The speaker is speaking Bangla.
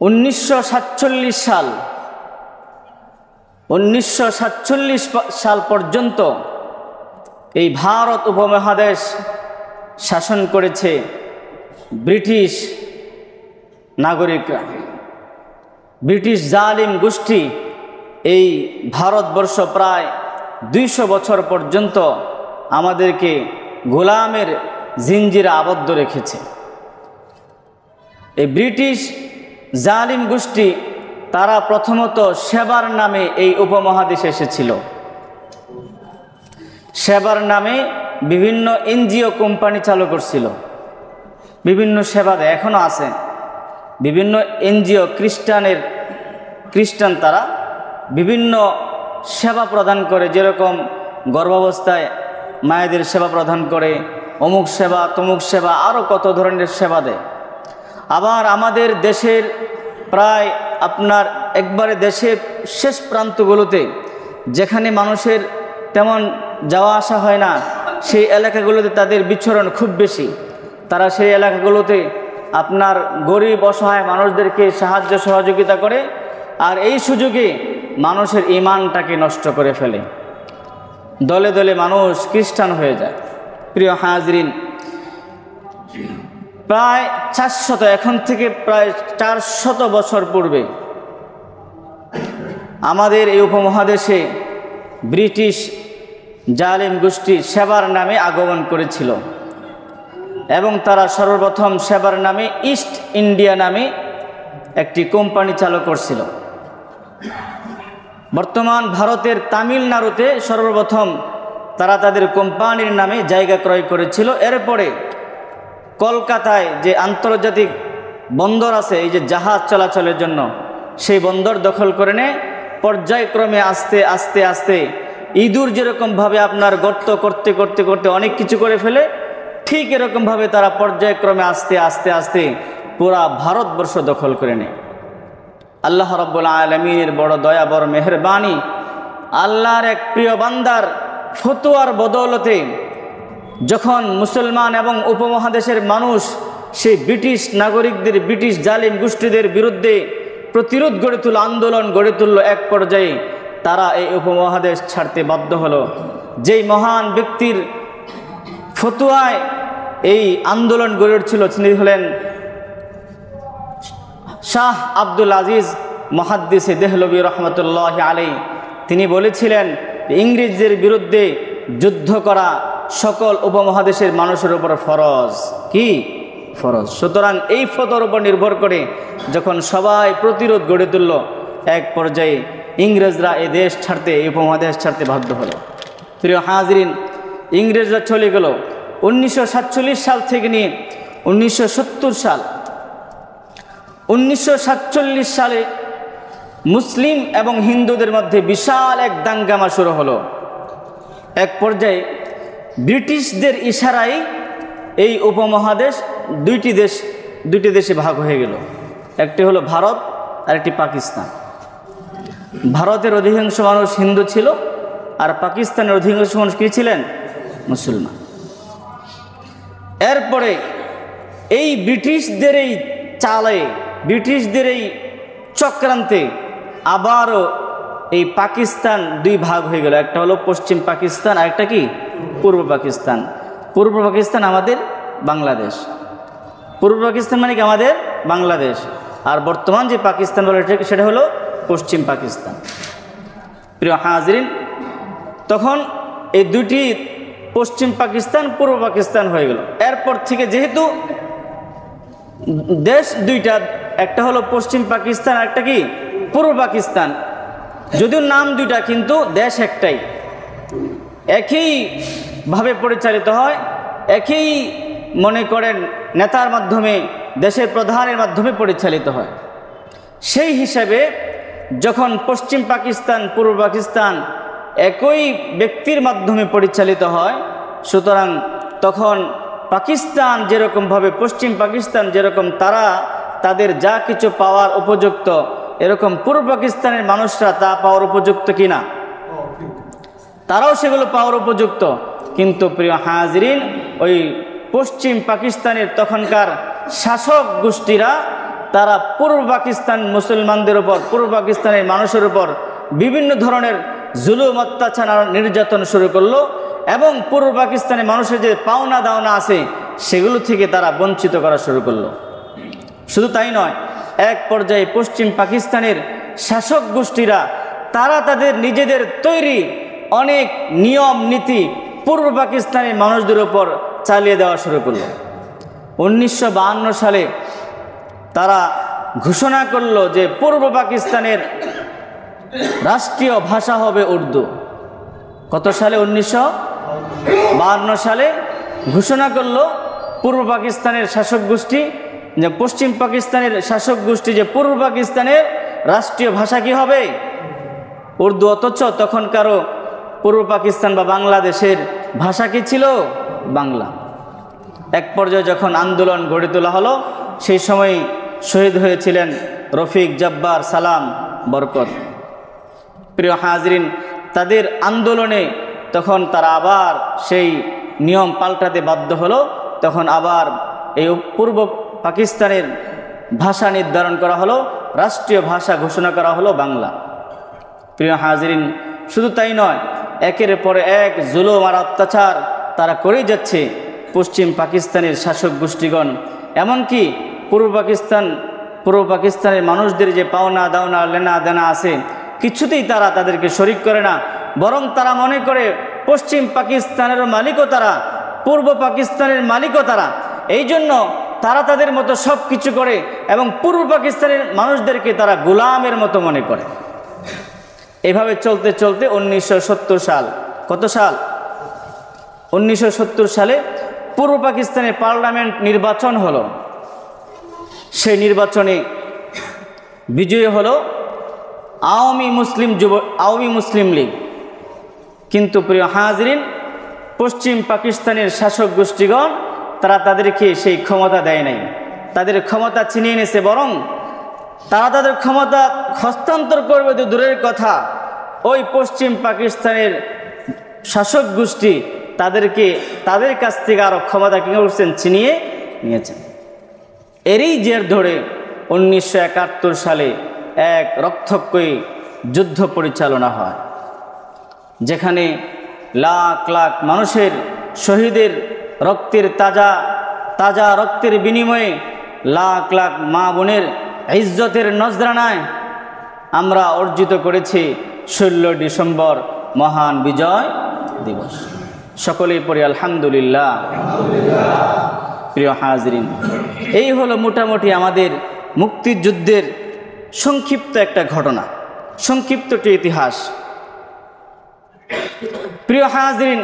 1947 সাল 1947 সাল পর্যন্ত এই ভারত উপমহাদেশ শাসন করেছে ব্রিটিশ নাগরিকরা। ব্রিটিশ জালিম গোষ্ঠী এই ভারতবর্ষ প্রায় 200 বছর পর্যন্ত আমাদেরকে গোলামের জিঞ্জিরে আবদ্ধ রেখেছে। এই ব্রিটিশ জালিম গোষ্ঠী তারা প্রথমত সেবার নামে এই উপমহাদেশে এসেছিল। সেবার নামে বিভিন্ন এনজিও কোম্পানি চালু করছিল, বিভিন্ন সেবা দেয়, এখনও আছে বিভিন্ন এনজিও। খ্রিস্টান তারা বিভিন্ন সেবা প্রদান করে, যেরকম গর্ভাবস্থায় মায়েদের সেবা প্রদান করে, অমুক সেবা তমুক সেবা, আরও কত ধরনের সেবা দেয়। আবার আমাদের দেশের প্রায় আপনার একবারে দেশের শেষ প্রান্তগুলোতে যেখানে মানুষের তেমন যাওয়া আসা হয় না, সেই এলাকাগুলোতে তাদের বিচরণ খুব বেশি। তারা সেই এলাকাগুলোতে আপনার গরিব অসহায় মানুষদেরকে সাহায্য সহযোগিতা করে, আর এই সুযোগে মানুষের ঈমানটাকে নষ্ট করে ফেলে। দলে দলে মানুষ খ্রিস্টান হয়ে যায়। প্রিয় হাজরিন, প্রায় 400, এখন থেকে প্রায় 400 বছর পূর্বে আমাদের এই উপমহাদেশে ব্রিটিশ জালিম গোষ্ঠী সেবার নামে আগমন করেছিল এবং তারা সর্বপ্রথম সেবার নামে ইস্ট ইন্ডিয়া নামে একটি কোম্পানি চালু করছিল। বর্তমান ভারতের তামিলনাড়ুতে সর্বপ্রথম তারা তাদের কোম্পানির নামে জায়গা ক্রয় করেছিল। এরপরে কলকাতায় যে আন্তর্জাতিক বন্দর আছে, এই যে জাহাজ চলাচলের জন্য, সেই বন্দর দখল করে নেয়। পর্যায়ক্রমে আস্তে আস্তে আস্তে ইঁদুর যেরকমভাবে আপনার গর্ত করতে করতে করতে অনেক কিছু করে ফেলে, ঠিক এরকমভাবে তারা পর্যায়ক্রমে আস্তে আস্তে আস্তে পুরা ভারতবর্ষ দখল করে নেয়। আল্লাহ রাব্বুল আলামিনের বড় দয়া, বড় মেহেরবানি, আল্লাহর এক প্রিয় বান্দার ফতোয়ার বদৌলতে যখন মুসলমান এবং উপমহাদেশের মানুষ সেই ব্রিটিশ নাগরিকদের, ব্রিটিশ জালিম গোষ্ঠীদের বিরুদ্ধে প্রতিরোধ গড়ে তুলল, আন্দোলন গড়ে তুলল, এক পর্যায়ে তারা এই উপমহাদেশ ছাড়তে বাধ্য হলো। যেই মহান ব্যক্তির ফতোয়ায় এই আন্দোলন গড়ে উঠছিল তিনি হলেন শাহ আব্দুল আজিজ মুহাদ্দিসে দেহলভী রহমতুল্লাহ আলাইহি। তিনি বলেছিলেন ইংরেজদের বিরুদ্ধে যুদ্ধ করা সকল উপমহাদেশের মানুষের উপর ফরজ। কি ফরজ? সুতরাং এই ফতোয়ার উপর নির্ভর করে যখন সবাই প্রতিরোধ গড়ে তুলল, এক পর্যায়ে ইংরেজরা এই দেশ ছাড়তে, এই উপমহাদেশ ছাড়তে বাধ্য হলো। প্রিয় হাজরিন, ইংরেজরা চলে গেল 1947 সাল থেকে নিয়ে 1970 সাল। 1947 সালে মুসলিম এবং হিন্দুদের মধ্যে বিশাল এক দাঙ্গামা শুরু হলো। এক পর্যায়ে ব্রিটিশদের ইশারায় এই উপমহাদেশ দুইটি দেশে ভাগ হয়ে গেল। একটি হলো ভারত আর একটি পাকিস্তান। ভারতের অধিকাংশ মানুষ হিন্দু ছিল আর পাকিস্তানের অধিকাংশ মানুষ কি ছিলেন? মুসলমান। এরপরে এই ব্রিটিশদের এই চালে, ব্রিটিশদের এই চক্রান্তে আবারও এই পাকিস্তান দুই ভাগ হয়ে গেল। একটা হলো পশ্চিম পাকিস্তান আর একটা কি পূর্ব পাকিস্তান। পূর্ব পাকিস্তান আমাদের বাংলাদেশ। পূর্ব পাকিস্তান মানে কি আমাদের বাংলাদেশ, আর বর্তমান যে পাকিস্তান বলে সেটা হলো পশ্চিম পাকিস্তান। প্রিয় হাজরিন, তখন এই দুটি পশ্চিম পাকিস্তান পূর্ব পাকিস্তান হয়ে গেল। এরপর থেকে যেহেতু দেশ দুইটা, একটা হলো পশ্চিম পাকিস্তান আর একটা কি পূর্ব পাকিস্তান, যদিও নাম দুইটা কিন্তু দেশ একটাই, একইভাবে পরিচালিত হয়, একই মনে করেন নেতার মাধ্যমে, দেশের প্রধানের মাধ্যমে পরিচালিত হয়। সেই হিসাবে যখন পশ্চিম পাকিস্তান পূর্ব পাকিস্তান একই ব্যক্তির মাধ্যমে পরিচালিত হয়, সুতরাং তখন পাকিস্তান যেরকমভাবে, পশ্চিম পাকিস্তান যেরকম তারা তাদের যা কিছু পাওয়ার উপযুক্ত, এরকম পূর্ব পাকিস্তানের মানুষরা তা পাওয়ার উপযুক্ত কিনা? তারাও সেগুলো পাওয়ার উপযুক্ত। কিন্তু প্রিয় হাজরিন, ওই পশ্চিম পাকিস্তানের তখনকার শাসক গোষ্ঠীরা তারা পূর্ব পাকিস্তান মুসলমানদের উপর, পূর্ব পাকিস্তানের মানুষের উপর বিভিন্ন ধরনের জুলুম, অত্যাচার আর নির্যাতন শুরু করলো এবং পূর্ব পাকিস্তানের মানুষের যে পাওনা দাওনা আছে সেগুলো থেকে তারা বঞ্চিত করা শুরু করলো। শুধু তাই নয়, এক পর্যায়ে পশ্চিম পাকিস্তানের শাসক গোষ্ঠীরা তারা তাদের নিজেদের তৈরি অনেক নিয়ম নীতি পূর্ব পাকিস্তানের মানুষদের উপর চালিয়ে দেওয়া শুরু করলো। 1952 সালে তারা ঘোষণা করলো যে পূর্ব পাকিস্তানের রাষ্ট্রীয় ভাষা হবে উর্দু। কত সালে? 1952 সালে ঘোষণা করলো পূর্ব পাকিস্তানের শাসক গোষ্ঠী যে পশ্চিম পাকিস্তানের শাসক গোষ্ঠী যে পূর্ব পাকিস্তানের রাষ্ট্রীয় ভাষা কি হবে? উর্দু। অথচ তখনকারও পূর্ব পাকিস্তান বা বাংলাদেশের ভাষা কি ছিল? বাংলা। এক পর্যায়ে যখন আন্দোলন গড়ে তোলা হলো সেই সময় শহীদ হয়েছিলেন রফিক, জব্বার, সালাম, বরকত। প্রিয় হাজরিন, তাদের আন্দোলনে তখন তারা আবার সেই নিয়ম পাল্টাতে বাধ্য হলো। তখন আবার এই পূর্ব পাকিস্তানের ভাষা নির্ধারণ করা হলো, রাষ্ট্রীয় ভাষা ঘোষণা করা হলো বাংলা। প্রিয় হাজরিন, শুধু তাই নয়, একের পর এক জুলুম আর অত্যাচার তারা করেই যাচ্ছে পশ্চিম পাকিস্তানের শাসক গোষ্ঠীগণ। এমনকি পূর্ব পাকিস্তানের মানুষদের যে পাওনা দাওনা লেনা দেনা আছে কিছুতেই তারা তাদেরকে শরিক করে না, বরং তারা মনে করে পশ্চিম পাকিস্তানেরও মালিকও তারা, পূর্ব পাকিস্তানের মালিকও তারা। এই জন্য তারা তাদের মতো সব কিছু করে এবং পূর্ব পাকিস্তানের মানুষদেরকে তারা গোলামের মতো মনে করে। এভাবে চলতে চলতে 1970 সাল, কত সাল? 1970 সালে পূর্ব পাকিস্তানে পার্লামেন্ট নির্বাচন হলো। সেই নির্বাচনে বিজয়ী হলো আওয়ামী মুসলিম লীগ। কিন্তু প্রিয় হাজরিন, পশ্চিম পাকিস্তানের শাসক গোষ্ঠীগণ তারা তাদেরকে সেই ক্ষমতা দেয় নাই, তাদের ক্ষমতা ছিনিয়ে নিয়েছে। বরং তারা তাদের ক্ষমতা হস্তান্তর করবে তো দূরের কথা, ওই পশ্চিম পাকিস্তানের শাসক গোষ্ঠী তাদের কাছ থেকে আরও ক্ষমতা কী করছেন? ছিনিয়ে নিয়েছেন। এরই জের ধরে 1971 সালে এক রক্তক্ষয়ী যুদ্ধ পরিচালনা হয়, যেখানে লাখ লাখ মানুষের শহীদের রক্তের তাজা রক্তের বিনিময়ে লাখ লাখ মা বোনের ইজ্জতের নজরানায় আমরা অর্জিত করেছি 16 ডিসেম্বর মহান বিজয় দিবস। সকলেই পড়ি আলহামদুলিল্লাহ। প্রিয় হাজরিন, এই হলো মোটামুটি আমাদের মুক্তিযুদ্ধের সংক্ষিপ্ত একটা ঘটনা, সংক্ষিপ্ত একটি ইতিহাস। প্রিয় হাজরিন,